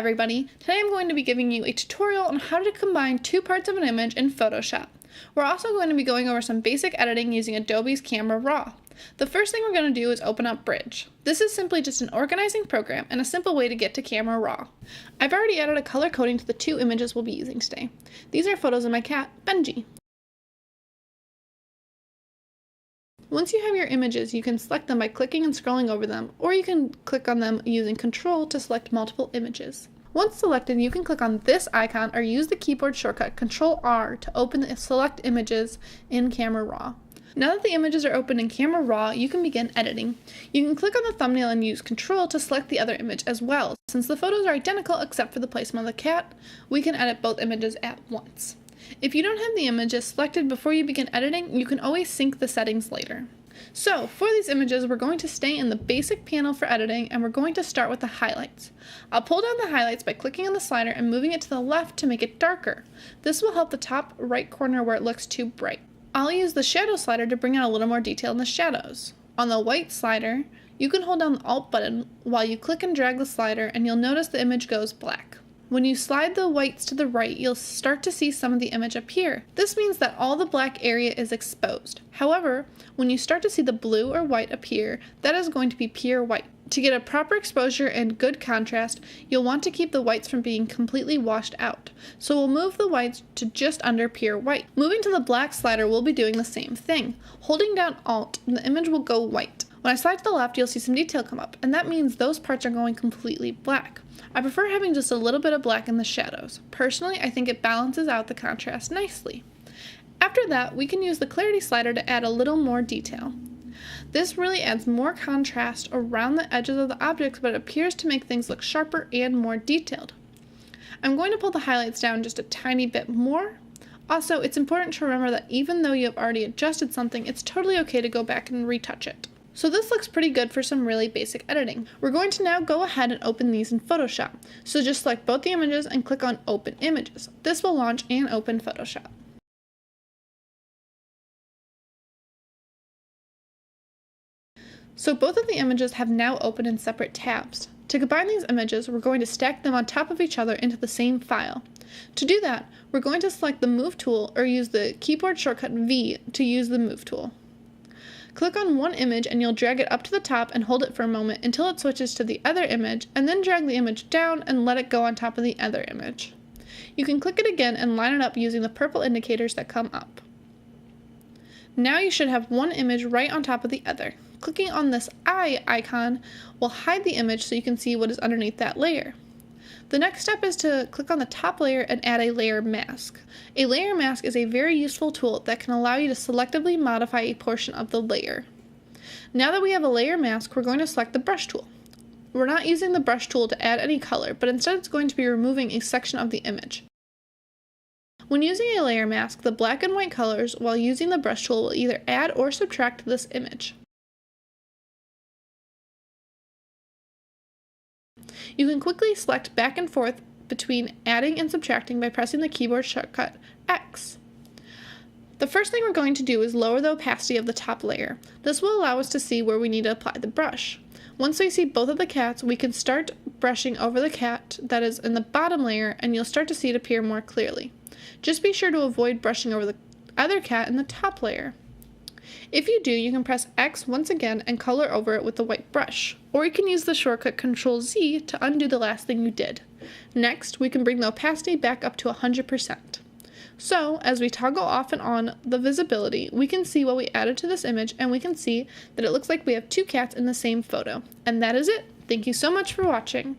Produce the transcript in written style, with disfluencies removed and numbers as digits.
everybody! Today I'm going to be giving you a tutorial on how to combine two parts of an image in Photoshop. We're also going to be going over some basic editing using Adobe's Camera Raw. The first thing we're going to do is open up Bridge. This is simply just an organizing program and a simple way to get to Camera Raw. I've already added a color coding to the two images we'll be using today. These are photos of my cat, Benji. Once you have your images, you can select them by clicking and scrolling over them, or you can click on them using Control to select multiple images. Once selected, you can click on this icon or use the keyboard shortcut Control-R to open the select images in Camera Raw. Now that the images are open in Camera Raw, you can begin editing. You can click on the thumbnail and use Control to select the other image as well. Since the photos are identical except for the placement of the cat, we can edit both images at once. If you don't have the images selected before you begin editing, you can always sync the settings later. So, for these images, we're going to stay in the basic panel for editing, and we're going to start with the highlights. I'll pull down the highlights by clicking on the slider and moving it to the left to make it darker. This will help the top right corner where it looks too bright. I'll use the shadow slider to bring out a little more detail in the shadows. On the white slider, you can hold down the Alt button while you click and drag the slider, and you'll notice the image goes black. When you slide the whites to the right, you'll start to see some of the image appear. This means that all the black area is exposed. However, when you start to see the blue or white appear, that is going to be pure white. To get a proper exposure and good contrast, you'll want to keep the whites from being completely washed out. So we'll move the whites to just under pure white. Moving to the black slider, we'll be doing the same thing. Holding down Alt, the image will go white. When I slide to the left, you'll see some detail come up, and that means those parts are going completely black. I prefer having just a little bit of black in the shadows. Personally, I think it balances out the contrast nicely. After that, we can use the clarity slider to add a little more detail. This really adds more contrast around the edges of the objects, but it appears to make things look sharper and more detailed. I'm going to pull the highlights down just a tiny bit more. Also, it's important to remember that even though you have already adjusted something, it's totally okay to go back and retouch it. So this looks pretty good for some really basic editing. We're going to now go ahead and open these in Photoshop. So just select both the images and click on Open Images. This will launch and open Photoshop. So both of the images have now opened in separate tabs. To combine these images, we're going to stack them on top of each other into the same file. To do that, we're going to select the Move tool or use the keyboard shortcut V to use the Move tool. Click on one image and you'll drag it up to the top and hold it for a moment until it switches to the other image, and then drag the image down and let it go on top of the other image. You can click it again and line it up using the purple indicators that come up. Now you should have one image right on top of the other. Clicking on this eye icon will hide the image so you can see what is underneath that layer. The next step is to click on the top layer and add a layer mask. A layer mask is a very useful tool that can allow you to selectively modify a portion of the layer. Now that we have a layer mask, we're going to select the brush tool. We're not using the brush tool to add any color, but instead it's going to be removing a section of the image. When using a layer mask, the black and white colors while using the brush tool will either add or subtract to this image. You can quickly select back and forth between adding and subtracting by pressing the keyboard shortcut X. The first thing we're going to do is lower the opacity of the top layer. This will allow us to see where we need to apply the brush. Once we see both of the cats, we can start brushing over the cat that is in the bottom layer, and you'll start to see it appear more clearly. Just be sure to avoid brushing over the other cat in the top layer. If you do, you can press X once again and color over it with the white brush, or you can use the shortcut Ctrl-Z to undo the last thing you did. Next, we can bring the opacity back up to 100%. So, as we toggle off and on the visibility, we can see what we added to this image, and we can see that it looks like we have two cats in the same photo. And that is it. Thank you so much for watching.